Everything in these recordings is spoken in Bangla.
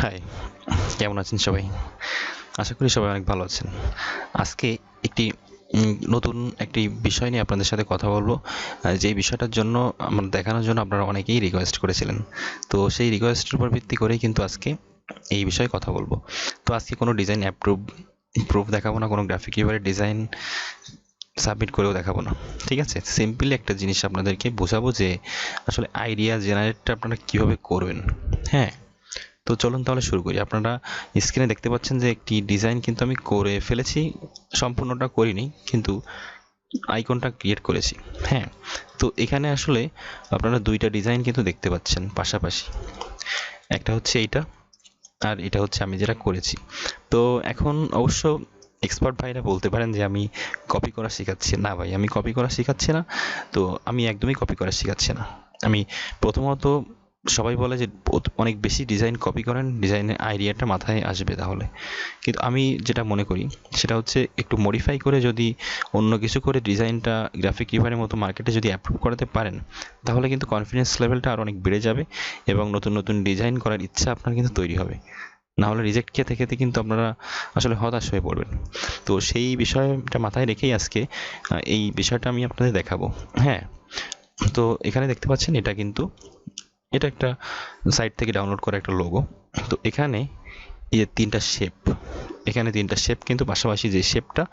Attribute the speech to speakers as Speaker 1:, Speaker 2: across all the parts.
Speaker 1: হাই, কেমন আছেন সবাই? আশা করি সবাই অনেক ভালো আছেন। আজকে একটি নতুন একটি বিষয় নিয়ে আপনাদের সাথে কথা বলবো। যেই বিষয়টার জন্য আমার দেখানোর জন্য আপনারা অনেকেই রিকোয়েস্ট করেছিলেন। তো সেই রিকোয়েস্টের উপর ভিত্তি করেই কিন্তু আজকে এই বিষয়ে কথা বলবো। তো আজকে কোনো ডিজাইন প্রুফ দেখাবো না, কোনো গ্রাফিক রিভারের ডিজাইন সাবমিট করেও দেখাবো না। ঠিক আছে? সিম্পলি একটা জিনিস আপনাদেরকে বোঝাবো যে আসলে আইডিয়া জেনারেটটা আপনারা কীভাবে করবেন। হ্যাঁ, তো চলুন তাহলে শুরু করি। আপনারা স্ক্রিনে দেখতে পাচ্ছেন যে একটি ডিজাইন কিন্তু আমি করে ফেলেছি, সম্পূর্ণটা করিনি, কিন্তু আইকনটা ক্রিয়েট করেছি। হ্যাঁ, তো এখানে আসলে আপনারা দুইটা ডিজাইন কিন্তু দেখতে পাচ্ছেন পাশাপাশি। একটা হচ্ছে এইটা, আর এটা হচ্ছে আমি যেটা করেছি। তো এখন অবশ্য এক্সপার্ট ভাইরা বলতে পারেন যে আমি কপি করা শেখাচ্ছি। না ভাই, আমি কপি করা শেখাচ্ছি না। তো আমি একদমই কপি করা শেখাচ্ছি না। আমি প্রথমত, সবাই বলে যে অনেক বেশি ডিজাইন কপি করেন, ডিজাইনের আইডিয়াটা মাথায় আসবে তাহলে। কিন্তু আমি যেটা মনে করি সেটা হচ্ছে একটু মডিফাই করে যদি অন্য কিছু করে ডিজাইনটা গ্রাফিক রিভারের মতো মার্কেটে যদি অ্যাপ্রুভ করাতে পারেন, তাহলে কিন্তু কনফিডেন্স লেভেলটা আরও অনেক বেড়ে যাবে এবং নতুন নতুন ডিজাইন করার ইচ্ছা আপনার কিন্তু তৈরি হবে। না হলে রিজেক্ট খেতে খেতে কিন্তু আপনারা আসলে হতাশ হয়ে পড়বেন। তো সেই বিষয়টা মাথায় রেখেই আজকে এই বিষয়টা আমি আপনাদের দেখাবো। হ্যাঁ, তো এখানে দেখতে পাচ্ছেন এটা একটা সাইট থেকে ডাউনলোড করা একটা লোগো। তো এখানে এই যে তিনটা শেপ কিন্তু পাশাপাশি, যে শেপটা,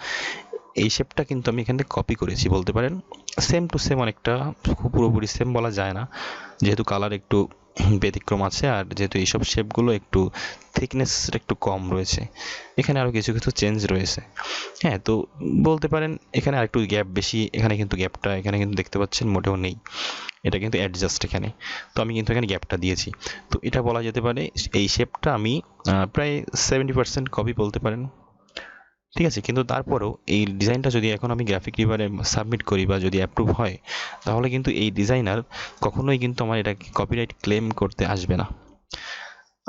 Speaker 1: এই শেপটা কিন্তু আমি এখানে কপি করেছি বলতে পারেন। সেম টু সেম অনেকটা, খুব পুরোপুরি সেম বলা যায় না, যেহেতু কালার একটু ব্যতিক্রম আছে, আর যেহেতু এইসব শেপগুলো একটু থিকনেস একটু কম রয়েছে, এখানে আরও কিছু কিছু চেঞ্জ রয়েছে। হ্যাঁ, তো বলতে পারেন এখানে আরেকটু গ্যাপ বেশি, এখানে কিন্তু গ্যাপটা এখানে কিন্তু দেখতে পাচ্ছেন মোটেও নেই, এটা কিন্তু অ্যাডজাস্ট এখানে। তো আমি কিন্তু এখানে গ্যাপটা দিয়েছি। তো এটা বলা যেতে পারে এই শেপটা আমি প্রায় 70% কপি বলতে পারেন। ঠিক আছে, কিন্তু তারপরেও এই ডিজাইনটা যদি এখন আমি গ্রাফিক রিভারে সাবমিট করি বা যদি অ্যাপ্রুভ হয়, তাহলে কিন্তু এই ডিজাইনার কখনোই কিন্তু আমার এটাকে কপিরাইট ক্লেম করতে আসবে না।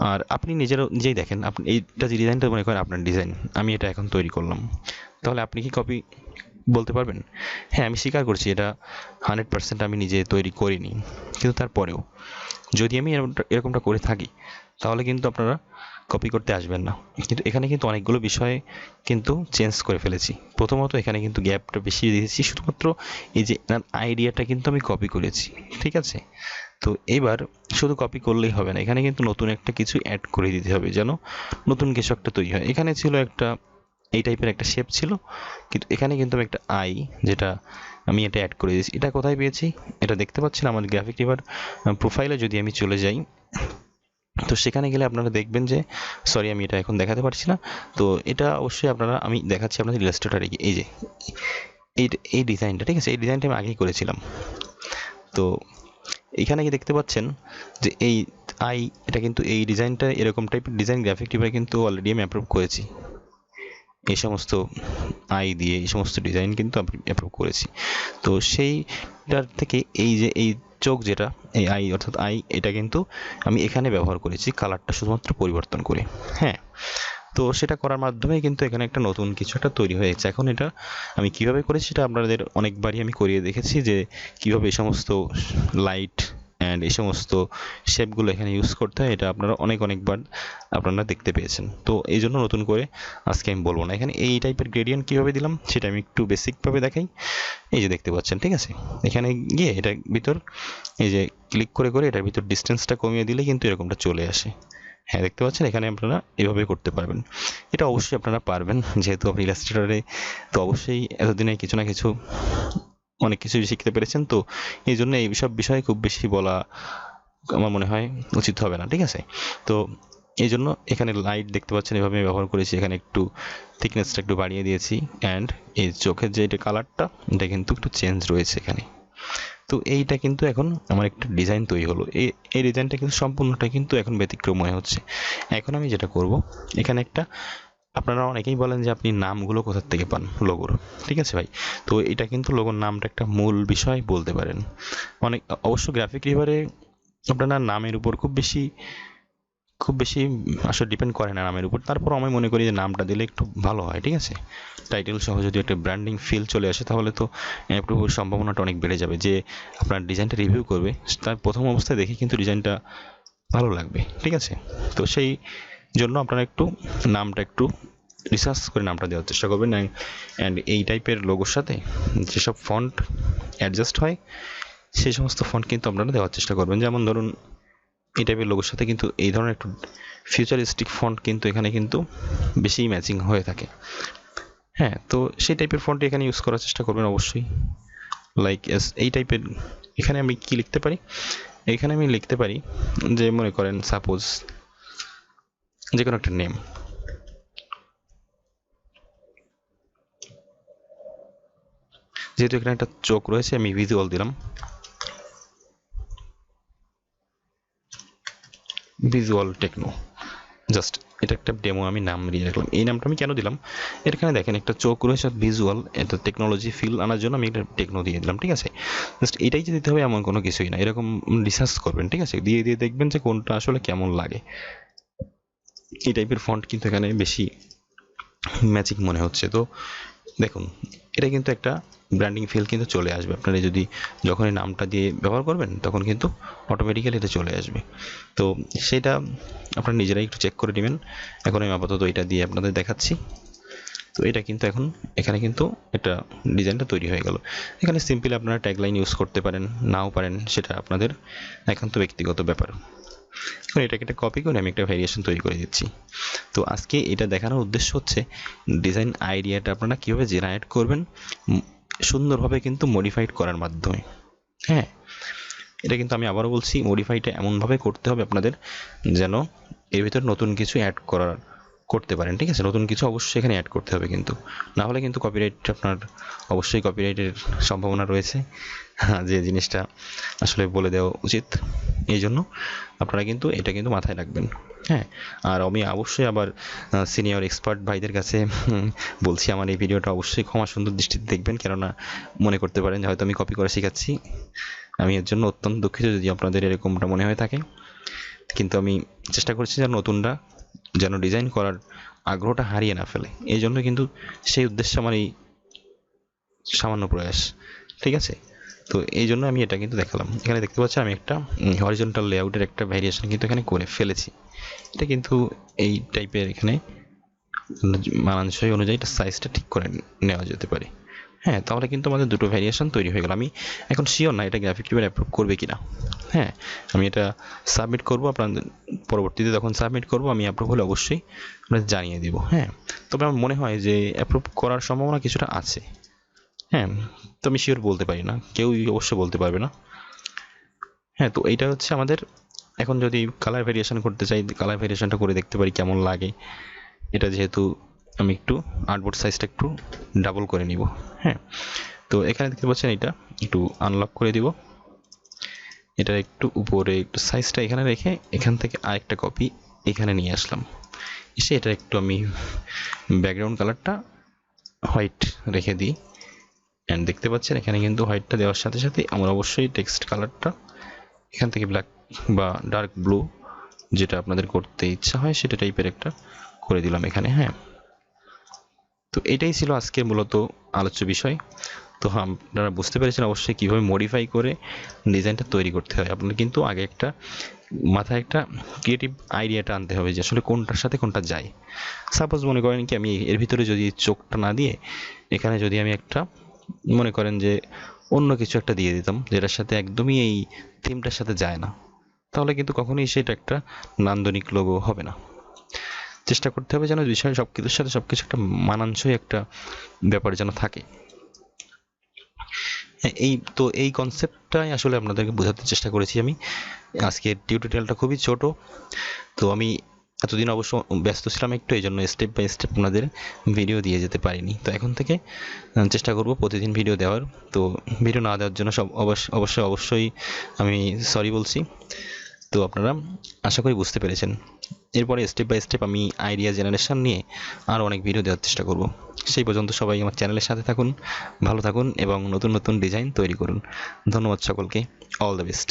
Speaker 1: আর আপনি নিজেই দেখেন, আপনি এইটা যে ডিজাইনটা মনে করেন আপনার ডিজাইন, আমি এটা এখন তৈরি করলাম, তাহলে আপনি কি কপি বলতে পারবেন? হ্যাঁ, আমি স্বীকার করছি এটা 100% আমি নিজে তৈরি করিনি, কিন্তু তারপরেও যদি আমি এরকমটা করে থাকি, তাহলে কিন্তু আপনারা কপি করতে আসবেন না। কিন্তু এখানে কিন্তু অনেকগুলো বিষয় কিন্তু চেঞ্জ করে ফেলেছি। প্রথমত এখানে কিন্তু গ্যাপটা বেশি দিয়েছি, শুধুমাত্র এই যে আইডিয়াটা কিন্তু আমি কপি করেছি। ঠিক আছে, তো এবার শুধু কপি করলেই হবে না, এখানে কিন্তু নতুন একটা কিছু অ্যাড করে দিতে হবে যেন নতুন কিছু একটা তৈরি হয়। এখানে ছিল একটা এই টাইপের একটা শেপ ছিল, কিন্তু এখানে কিন্তু আমি একটা যেটা আমি এটা অ্যাড করে দিয়েছি। এটা কোথায় পেয়েছি? এটা দেখতে পাচ্ছেন আমার গ্রাফিক রিভার প্রোফাইলে যদি আমি চলে যাই, তো সেখানে গেলে আপনারা দেখবেন যে, সরি আমি এটা এখন দেখাতে পারছি না। তো এটা অবশ্যই আমি দেখাচ্ছি আপনাদের ইলাস্ট্রেটরে গিয়ে। এই যে এই ডিজাইনটা, ঠিক আছে, এই ডিজাইনটা আমি আগেই করেছিলাম। তো এখানে কি দেখতে পাচ্ছেন যে এই এটা কিন্তু এই ডিজাইনটা, এরকম টাইপের ডিজাইন গ্রাফিক রিভারে কিন্তু অলরেডি আমি অ্যাপ্রুভ করেছি। এই সমস্ত দিয়ে এই সমস্ত ডিজাইন কিন্তু আমি অ্যাপ্রুভ করেছি। তো সেইটার থেকে এই যে এই চোখ যেটা, এই অর্থাৎ এটা কিন্তু আমি এখানে ব্যবহার করেছি কালারটা শুধুমাত্র পরিবর্তন করে। হ্যাঁ, তো সেটা করার মাধ্যমে কিন্তু এখানে একটা নতুন কিছু একটা তৈরি হয়েছে। এখন এটা আমি কিভাবে করেছি সেটা আপনাদের অনেকবারই আমি করিয়ে দেখেছি, যে কিভাবে এই সমস্ত লাইট অ্যান্ড এই সমস্ত শেপগুলো এখানে ইউজ করতে হয়। এটা আপনারা অনেকবার আপনারা দেখতে পেয়েছেন। তো এই জন্য নতুন করে আজকে আমি বলবো না। এখানে এই টাইপের গ্রেডিয়েন্ট কীভাবে দিলাম সেটা আমি একটু বেসিকভাবে দেখাই। এই যে দেখতে পাচ্ছেন, ঠিক আছে, এখানে গিয়ে এটার ভিতর এই যে ক্লিক করে এটার ভিতর ডিস্টেন্সটা কমিয়ে দিলে কিন্তু এরকমটা চলে আসে। হ্যাঁ, দেখতে পাচ্ছেন, এখানে আপনারা এভাবে করতে পারবেন। এটা অবশ্যই আপনারা পারবেন, যেহেতু আপনি ইলাস্ট্রেটরে তো অবশ্যই এতদিনে কিছু না কিছু অনেক কিছুই শিখতে পেরেছেন। তো এই জন্য এই সব বিষয়ে খুব বেশি বলা আমার মনে হয় উচিত হবে না। ঠিক আছে, তো এই জন্য এখানে লাইট দেখতে পাচ্ছেন এভাবে আমি ব্যবহার করেছি। এখানে একটু থিকনেসটা একটু বাড়িয়ে দিয়েছি, অ্যান্ড এই চোখের যে এটা কালারটা, এটা কিন্তু একটু চেঞ্জ রয়েছে এখানে। তো এইটা কিন্তু এখন আমার একটা ডিজাইন তৈরি হলো। এই ডিজাইনটা কিন্তু সম্পূর্ণটা কিন্তু এখন ব্যতিক্রময় হচ্ছে। এখন আমি যেটা করব, এখানে একটা, আপনারা অনেকেই বলেন যে আপনি নামগুলো কোথার থেকে পান লোগোর। ঠিক আছে ভাই, তো এটা কিন্তু লোগোর নামটা একটা মূল বিষয় বলতে পারেন। অবশ্য গ্রাফিক রিভারে আপনারা নামের উপর খুব বেশি আসলে ডিপেন্ড করে না নামের উপর। তারপর আমি মনে করি যে নামটা দিলে একটু ভালো হয়। ঠিক আছে, টাইটেল সহ যদি একটা ব্র্যান্ডিং ফিল চলে আসে, তাহলে তো অ্যাপ্রুভের সম্ভাবনাটা অনেক বেড়ে যাবে। যে আপনার ডিজাইনটা রিভিউ করবে, তার প্রথম অবস্থায় দেখে কিন্তু ডিজাইনটা ভালো লাগবে, ঠিক আছে? তো সেই জন্য আপনারা একটু নামটা একটু রিসার্চ করে নামটা দেওয়ার চেষ্টা করবেন। অ্যান্ড এই টাইপের লোগোর সাথে যেসব ফন্ট অ্যাডজাস্ট হয় সেই সমস্ত ফন্ট কিন্তু আপনারা দেওয়ার চেষ্টা করবেন। যেমন ধরুন এই টাইপের লোগোর সাথে কিন্তু এই ধরনের একটু ফিউচারিস্টিক ফন্ট কিন্তু এখানে কিন্তু বেশি ম্যাচিং হয়ে থাকে। হ্যাঁ, তো সেই টাইপের ফন্ট এখানে ইউজ করার চেষ্টা করবেন অবশ্যই। লাইক এই টাইপের এখানে আমি কি লিখতে পারি, এখানে আমি লিখতে পারি যে মনে করেন সাপোজ যে কোনো একটা নেম, যেহেতু এখানে একটা চোখ রয়েছে আমি ভিজুয়াল দিলাম, ভিজুয়াল টেকনো। জাস্ট এটা একটা ডেমো আমি নাম দিয়ে রাখলাম। এই নামটা আমি কেন দিলাম, এখানে দেখেন একটা চোখ রয়েছে ভিজুয়াল, এটা টেকনোলজি ফিল আনার জন্য আমি একটা টেকনো দিয়ে দিলাম, ঠিক আছে? জাস্ট এটাই যে দিতে হবে এমন কোনো কিছুই না, এরকম রিসার্চ করবেন, ঠিক আছে? দিয়ে দিয়ে দেখবেন যে কোনটা আসলে কেমন লাগে। এই টাইপের ফন্ট কিন্তু এখানে বেশি ম্যাচিং মনে হচ্ছে। তো দেখুন এটা কিন্তু একটা ব্র্যান্ডিং ফিল কিন্তু চলে আসবে, আপনারা যদি যখনই নামটা দিয়ে ব্যবহার করবেন তখন কিন্তু অটোমেটিক্যালি এটা চলে আসবে। তো সেটা আপনারা নিজেরাই একটু চেক করে নেবেন। এখন আমি আপাতত এটা দিয়ে আপনাদের দেখাচ্ছি। তো এটা কিন্তু এখন এখানে কিন্তু একটা ডিজাইনটা তৈরি হয়ে গেল। এখানে সিম্পলি আপনারা ট্যাগলাইন ইউজ করতে পারেন, নাও পারেন, সেটা আপনাদের একান্ত ব্যক্তিগত ব্যাপার। এখন এটাকে একটা কপি করে আমি একটা ভ্যারিয়েশন তৈরি করে দিচ্ছি। তো আজকে এটা দেখানোর উদ্দেশ্য হচ্ছে ডিজাইন আইডিয়াটা আপনারা কীভাবে জেনারেট করবেন সুন্দরভাবে কিন্তু মডিফাইড করার মাধ্যমে। হ্যাঁ, এটা কিন্তু আমি আবারও বলছি, মডিফাইটা এমনভাবে করতে হবে আপনাদের যেন এর ভিতরে নতুন কিছু অ্যাড করতে পারেন, ঠিক আছে? নতুন কিছু অবশ্যই এখানে অ্যাড করতে হবে কিন্তু, না হলে কিন্তু কপিরাইট আপনার অবশ্যই কপিরাইটের সম্ভাবনা রয়েছে। হ্যাঁ, যে জিনিসটা আসলে বলে দেওয়া উচিত, এই জন্য আপনারা কিন্তু এটা কিন্তু মাথায় রাখবেন। হ্যাঁ, আর আমি অবশ্যই আবার সিনিয়র এক্সপার্ট ভাইদের কাছে বলছি আমার এই ভিডিওটা অবশ্যই ক্ষমা সুন্দর দৃষ্টিতে দেখবেন, কেননা মনে করতে পারেন যে হয়তো আমি কপি করে শেখাচ্ছি। আমি এর জন্য অত্যন্ত দুঃখিত যদি আপনাদের এরকমটা মনে হয়ে থাকে, কিন্তু আমি চেষ্টা করছি যেন নতুনরা যেন ডিজাইন করার আগ্রহটা হারিয়ে না ফেলে, এই জন্য কিন্তু সেই উদ্দেশ্যে আমার এই সামান্য প্রয়াস, ঠিক আছে? তো এই জন্য আমি এটা কিন্তু দেখালাম। এখানে দেখতে পাচ্ছি আমি একটা হরিজন্টাল লেআউটের একটা ভ্যারিয়েশন কিন্তু এখানে করে ফেলেছি। এটা কিন্তু এই টাইপের এখানে মানানসই অনুযায়ী এটা সাইজটা ঠিক করে নেওয়া যেতে পারে। হ্যাঁ, তাহলে কিন্তু আমাদের দুটো ভ্যারিয়েশন তৈরি হয়ে গেল। আমি এখন শিওর না এটা গ্রাফিক ডিজাইনার অ্যাপ্রুভ করবে কিনা। হ্যাঁ, আমি এটা সাবমিট করব, আপনাদের পরবর্তীতে যখন সাবমিট করব আমি অ্যাপ্রুভ হলে অবশ্যই আপনাদের জানিয়ে দিব। হ্যাঁ, তবে আমার মনে হয় যে অ্যাপ্রুভ করার সম্ভাবনা কিছুটা আছে। হ্যাঁ, তো আমি শিওর বলতে পারি না, কেউই অবশ্যই বলতে পারবে না। হ্যাঁ, তো এইটা হচ্ছে আমাদের এখন যদি কালার ভেরিয়েশন করতে চাই, কালার ভেরিয়েশনটা করে দেখতে পারি কেমন লাগে। এটা যেহেতু আমি একটু আর্টবোর্ড সাইজটা একটু ডাবল করে নিব। হ্যাঁ, তো এখানে দেখতে পাচ্ছেন এটা একটু আনলক করে দিব, এটা একটু উপরে একটু সাইজটা এখানে রেখে এখান থেকে আরেকটা কপি এখানে নিয়ে আসলাম, এসে এটা একটু আমি ব্যাকগ্রাউন্ড কালারটা হোয়াইট রেখে দিই। অ্যান্ড দেখতে পাচ্ছেন এখানে কিন্তু হোয়াইটটা দেওয়ার সাথে সাথে আমরা অবশ্যই টেক্সট কালারটা এখান থেকে ব্ল্যাক বা ডার্ক ব্লু যেটা আপনাদের করতে ইচ্ছা হয় সেটা টাইপের একটা করে দিলাম এখানে। হ্যাঁ, তো এটাই ছিল আজকের মূলত আলোচ্য বিষয়। তো আপনারা বুঝতে পেরেছেন অবশ্যই কীভাবে মডিফাই করে ডিজাইনটা তৈরি করতে হয়। আপনার কিন্তু আগে একটা মাথায় একটা ক্রিয়েটিভ আইডিয়াটা আনতে হবে যে আসলে কোনটার সাথে কোনটা যায়। সাপোজ মনে করেন কি আমি এর ভিতরে যদি চোখটা না দিয়ে এখানে যদি আমি একটা মনে করেন যে অন্য কিছু একটা দিয়ে দিতাম যেটার সাথে একদমই এই থিমটার সাথে যায় না, তাহলে কিন্তু কখনোই সেটা একটা নান্দনিক লোগো হবে না। চেষ্টা করতে হবে যেন বিষয় সব কিছুর সাথে সব কিছু একটা মানানসই একটা ব্যাপার যেন থাকে। এই কনসেপ্টটাই আসলে আপনাদেরকে বোঝাতে চেষ্টা করেছি আমি। আজকের টিউটোরিয়ালটা খুবই ছোট, তো আমি এতদিন অবশ্য ব্যস্ত ছিলাম একটু, এই জন্য স্টেপ বাই স্টেপ আপনাদের ভিডিও দিয়ে যেতে পারিনি। তো এখন থেকে চেষ্টা করব প্রতিদিন ভিডিও দেওয়ার। তো ভিডিও না দেওয়ার জন্য অবশ্যই আমি সরি বলছি। তো আপনারা আশা করি বুঝতে পেরেছেন। এরপরে স্টেপ বাই স্টেপ আমি আইডিয়া জেনারেশন নিয়ে আরও অনেক ভিডিও দেওয়ার চেষ্টা করব। সেই পর্যন্ত সবাই আমার চ্যানেলের সাথে থাকুন, ভালো থাকুন এবং নতুন নতুন ডিজাইন তৈরি করুন। ধন্যবাদ সকলকে, অল দ্য বেস্ট।